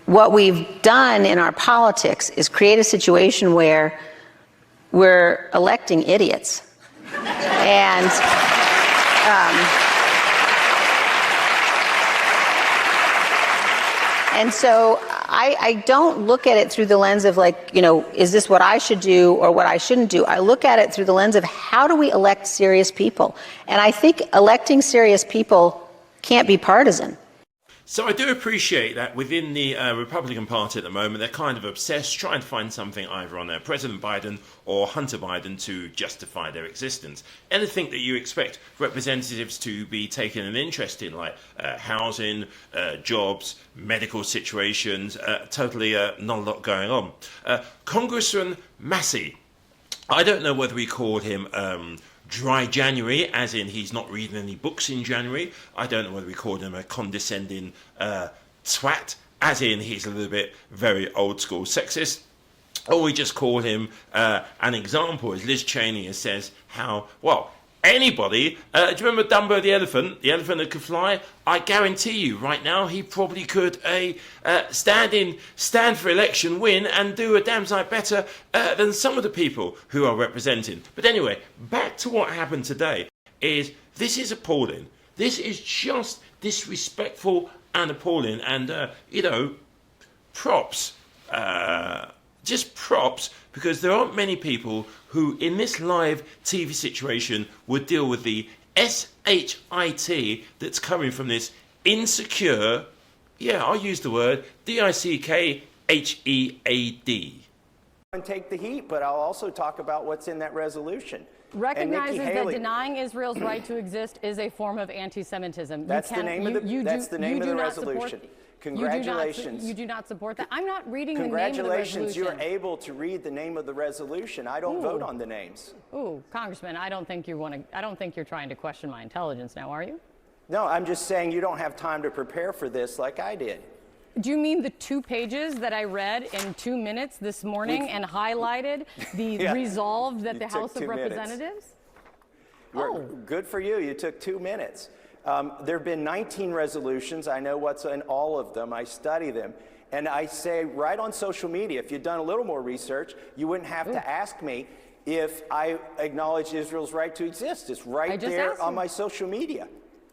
what we've done in our politics is create a situation where we're electing idiots. And so I don't look at it through the lens of like, you know, is this what I should do or what I shouldn't do? I look at it through the lens of how do we elect serious people? And I think electing serious people can't be partisan. So I do appreciate that within the Republican Party at the moment, they're kind of obsessed trying to find something either on President Biden or Hunter Biden to justify their existence. Anything that you expect representatives to be taking an interest in, like housing, jobs, medical situations, totally not a lot going on. Congressman Massie, I don't know whether we called him Dry January, as in he's not reading any books in January. I don't know whether we called him a condescending twat, as in he's a little bit very old school sexist. Or we just called him an example, as Liz Cheney says, how, well, anybody, do you remember Dumbo the elephant that could fly? I guarantee you right now he probably could stand for election, win, and do a damn sight better than some of the people who are representing. But anyway, back to what happened today. This is appalling. This is just disrespectful and appalling. And, you know, props. Just props, because there aren't many people who, in this live TV situation, would deal with the SHIT that's coming from this insecure, yeah, I'll use the word, DICKHEAD. And take the heat, but I'll also talk about what's in that resolution. Recognizes that denying Israel's right to exist is a form of anti-Semitism. That's the name of the resolution. Congratulations. You do not support that. I'm not reading the name of the resolution. Congratulations, you're able to read the name of the resolution. I don't vote on the names. Ooh, Congressman, I don't think you're trying to question my intelligence now, are you? No, I'm just saying you don't have time to prepare for this like I did. Do you mean the 2 pages that I read in 2 minutes this morning and highlighted the resolve that the House of Representatives? Good for you. You took 2 minutes. There have been 19 resolutions. I know what's in all of them. I study them. And I say right on social media, if you'd done a little more research, you wouldn't have to ask me if I acknowledge Israel's right to exist. It's right there on my social media.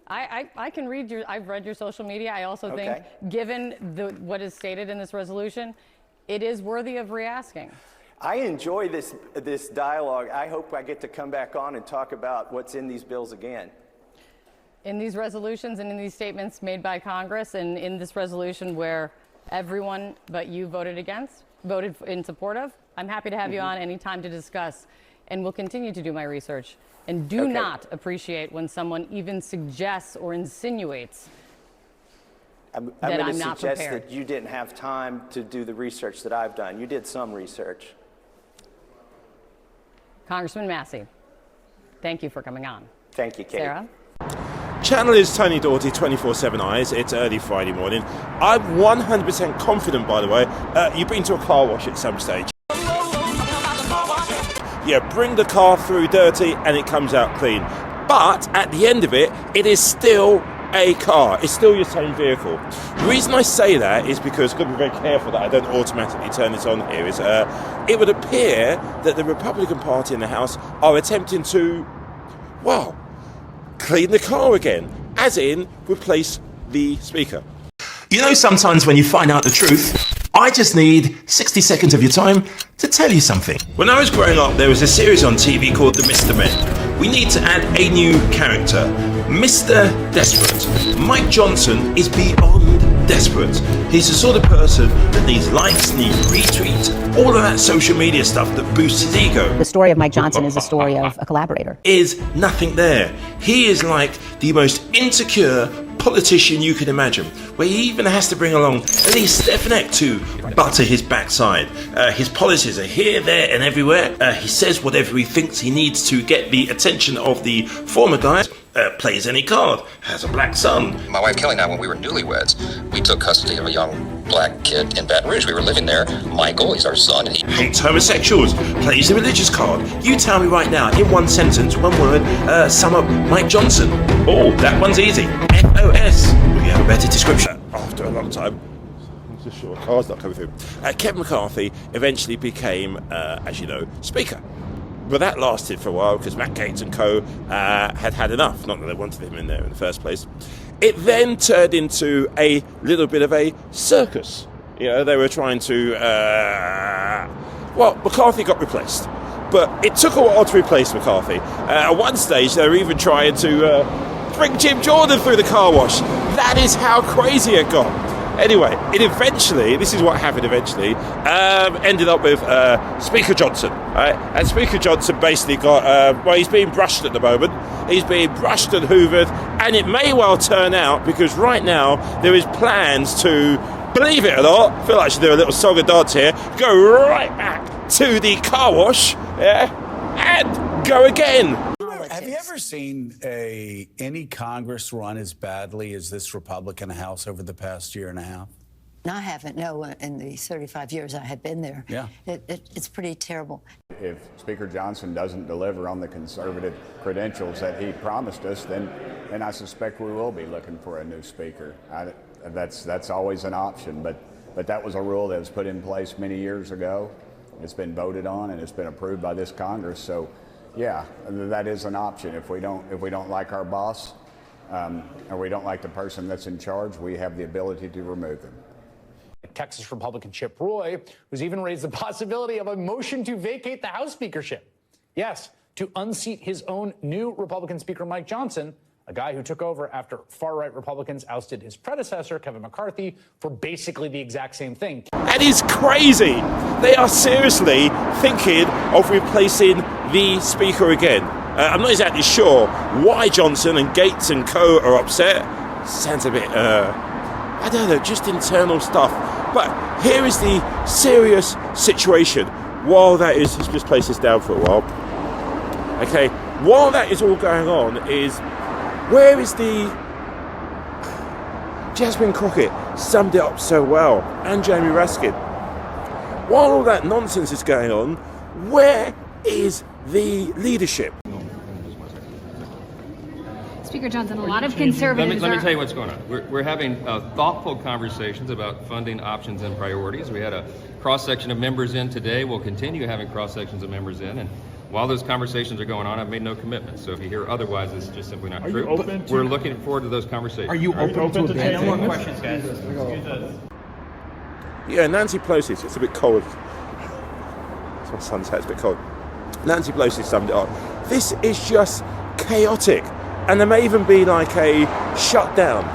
I can read I've read your social media. I also think, given what is stated in this resolution, it is worthy of re-asking. I enjoy this dialogue. I hope I get to come back on and talk about what's in these bills again. In these resolutions and in these statements made by Congress, and in this resolution where everyone but you voted in support of, I'm happy to have you on anytime to discuss, and will continue to do my research. And do not appreciate when someone even suggests or insinuates that I'm not prepared. I'm going to suggest that you didn't have time to do the research that I've done. You did some research. Congressman Massie, thank you for coming on. Thank you, Kate. Sarah? Channel is Tony Doughty, 24/7 Eyes. It's early Friday morning. I'm 100% confident, by the way, you've been to a car wash at some stage. Yeah, bring the car through dirty and it comes out clean. But at the end of it, it is still a car. It's still your same vehicle. The reason I say that is because I've got to be very careful that I don't automatically turn this on here. It would appear that the Republican Party in the House are attempting to, well, clean the car again, as in replace the speaker. You know, sometimes when you find out the truth, I just need 60 seconds of your time to tell you something. When I was growing up, there was a series on TV called The Mr. Men. We need to add a new character, Mr. Desperate. Mike Johnson is beyond desperate. He's the sort of person that needs likes, needs retweets, all of that social media stuff that boosts his ego. The story of Mike Johnson is a story of a collaborator. Is nothing there. He is like the most insecure politician you can imagine, where he even has to bring along Elise Stefanik to butter his backside. His policies are here, there and everywhere. He says whatever he thinks he needs to get the attention of the former guy. Plays any card, has a black son. My wife Kelly and I, when we were newlyweds, we took custody of a young black kid in Baton Rouge. We were living there. Michael, he's our son. And he hates homosexuals, plays the religious card. You tell me right now, in one sentence, one word, sum up Mike Johnson. Oh, that one's easy. FOS. We have a better description. After a long time. Just sure, car's not coming through. Kevin McCarthy eventually became, as you know, Speaker. But that lasted for a while because Matt Gaetz and co. had enough. Not that they wanted him in there in the first place. It then turned into a little bit of a circus. You know, they were trying to... McCarthy got replaced. But it took a while to replace McCarthy. At one stage, they were even trying to bring Jim Jordan through the car wash. That is how crazy it got. Anyway, this is what happened eventually, ended up with Speaker Johnson. Right? And Speaker Johnson basically got, he's being brushed at the moment. He's being brushed and hoovered. And it may well turn out, because right now there is plans to, believe it or not, I feel like I should do a little song and dance here, go right back to the car wash, and go again. Have you ever seen any Congress run as badly as this Republican House over the past year and a half? I haven't, no, in the 35 years I have been there. Yeah. It's pretty terrible. If Speaker Johnson doesn't deliver on the conservative credentials that he promised us, then I suspect we will be looking for a new speaker. That's always an option, but that was a rule that was put in place many years ago. It's been voted on and it's been approved by this Congress. So, yeah, that is an option. If we don't like our boss, or we don't like the person that's in charge, we have the ability to remove them. Texas Republican Chip Roy, who's even raised the possibility of a motion to vacate the House speakership. Yes, to unseat his own new Republican Speaker Mike Johnson, a guy who took over after far-right Republicans ousted his predecessor, Kevin McCarthy, for basically the exact same thing. That is crazy. They are seriously thinking of replacing the Speaker again. I'm not exactly sure why Johnson and Gaetz and co. are upset. Sounds a bit, I don't know, just internal stuff. But here is the serious situation. While that is, let's just place this down for a while. Okay, while that is all going on is, where is the... Jasmine Crockett summed it up so well, and Jamie Raskin. While all that nonsense is going on, where is the leadership? Speaker Johnson, a lot of conservatives Let me tell you what's going on. We're having thoughtful conversations about funding options and priorities. We had a cross-section of members in today. We'll continue having cross-sections of members in. And while those conversations are going on, I've made no commitments. So if you hear otherwise, it's just simply not true. We're looking forward to those conversations. Are you open to no more questions, guys? Yeah, Nancy Pelosi, it's a bit cold. That's my son's hat, it's a bit cold. Nancy Pelosi summed it up. This is just chaotic. And there may even be like a shutdown.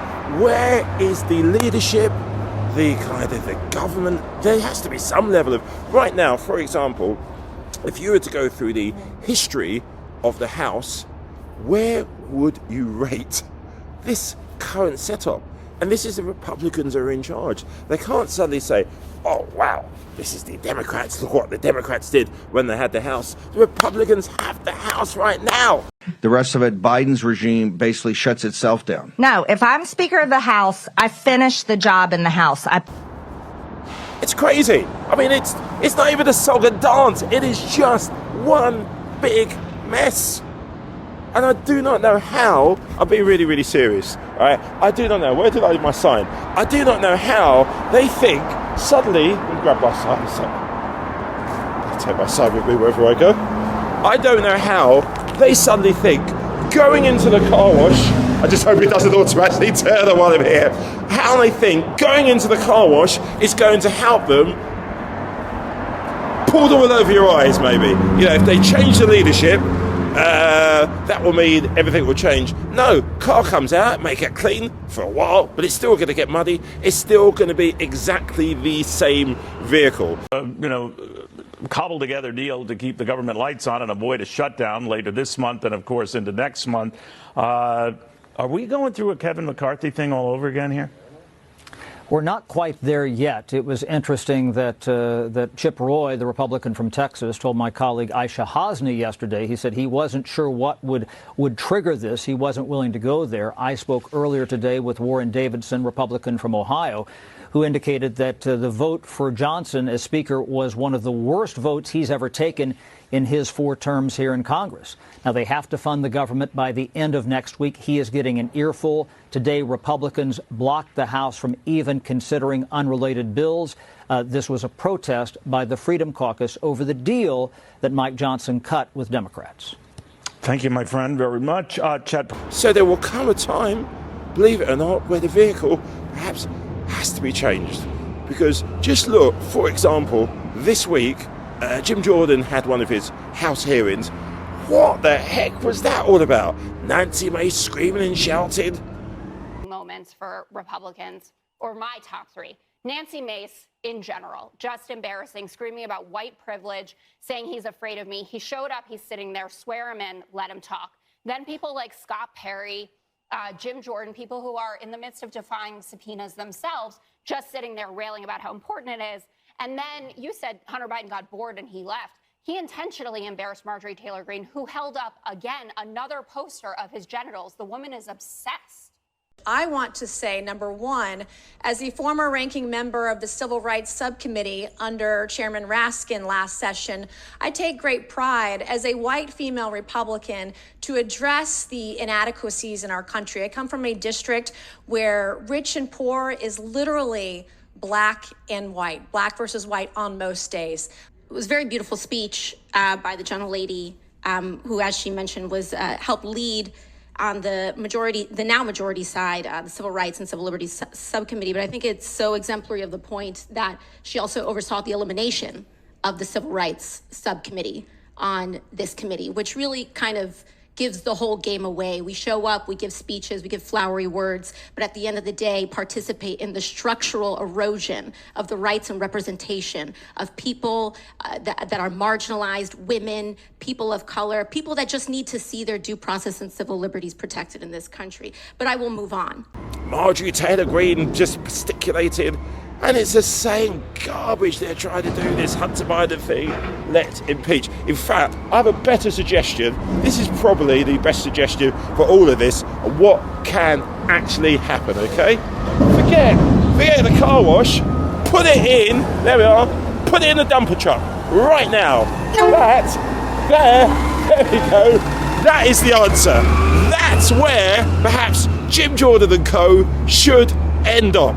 Where is the leadership, the kind of the government? There has to be some level of... Right now, for example, if you were to go through the history of the House, where would you rate this current setup? And this is the Republicans are in charge. They can't suddenly say, oh, wow, this is the Democrats. Look what the Democrats did when they had the House. The Republicans have the House right now. The rest of it, Biden's regime basically shuts itself down. No, if I'm Speaker of the House, I finish the job in the House. It's crazy. I mean, it's not even a song and dance. It is just one big mess. And I do not know how, I'll be really, really serious, all right? I do not know, where did I leave my sign? I do not know how they think suddenly, let me grab my sign, I'll take my sign with me wherever I go. I don't know how they suddenly think going into the car wash, I just hope it doesn't automatically turn on while I'm here, how they think going into the car wash is going to help them pull the wool over your eyes, maybe. You know, if they change the leadership, that will mean everything will change. No, car comes out, make it clean for a while, but it's still going to get muddy. It's still going to be exactly the same vehicle. Cobble together deal to keep the government lights on and avoid a shutdown later this month and, of course, into next month. Are we going through a Kevin McCarthy thing all over again here? We're not quite there yet. It was interesting that Chip Roy, the Republican from Texas, told my colleague Aisha Hasni yesterday. He said he wasn't sure what would trigger this. He wasn't willing to go there. I spoke earlier today with Warren Davidson, Republican from Ohio, who indicated that the vote for Johnson as Speaker was one of the worst votes he's ever taken in his 4 terms here in Congress. Now, they have to fund the government by the end of next week. He is getting an earful. Today, Republicans blocked the House from even considering unrelated bills. This was a protest by the Freedom Caucus over the deal that Mike Johnson cut with Democrats. Thank you, my friend, very much. Chet. So there will come a time, believe it or not, where the vehicle perhaps has to be changed. Because just look, for example, this week, Jim Jordan had one of his House hearings. What the heck was that all about? Nancy Mace screaming and shouting. Moments for Republicans, or my top 3. Nancy Mace, in general, just embarrassing, screaming about white privilege, saying he's afraid of me. He showed up, he's sitting there, swear him in, let him talk. Then people like Scott Perry, Jim Jordan, people who are in the midst of defying subpoenas themselves, just sitting there railing about how important it is. And then you said Hunter Biden got bored and he left. He intentionally embarrassed Marjorie Taylor Greene, who held up, again, another poster of his genitals. The woman is obsessed. I want to say, number one, as the former ranking member of the Civil Rights Subcommittee under Chairman Raskin last session, I take great pride as a white female Republican to address the inadequacies in our country. I come from a district where rich and poor is literally black and white, black versus white on most days. It was a very beautiful speech by the gentlelady who, as she mentioned, was helped lead on the now majority side, the Civil Rights and Civil Liberties Subcommittee. But I think it's so exemplary of the point that she also oversaw the elimination of the Civil Rights Subcommittee on this committee, which really kind of gives the whole game away. We show up, we give speeches, we give flowery words, but at the end of the day, participate in the structural erosion of the rights and representation of people that are marginalized, women, people of color, people that just need to see their due process and civil liberties protected in this country. But I will move on. Marjorie Taylor Greene just gesticulated, and it's the same garbage they're trying to do, this Hunter Biden thing. Let's impeach. In fact, I have a better suggestion. This is probably the best suggestion for all of this, what can actually happen, okay? Forget the car wash, put it in, there we are, put it in the dumper truck, right now. There we go. That is the answer. That's where perhaps Jim Jordan and co. should end up.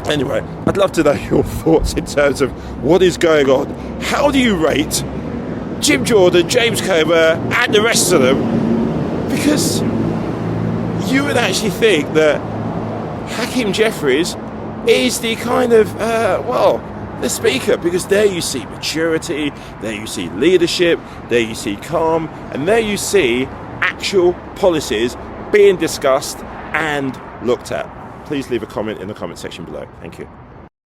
Anyway, I'd love to know your thoughts in terms of what is going on. How do you rate Jim Jordan, James Comer, and the rest of them? Because you would actually think that Hakeem Jeffries is the kind of, the speaker, because there you see maturity, there you see leadership, there you see calm, and there you see actual policies being discussed and looked at. Please leave a comment in the comment section below. Thank you.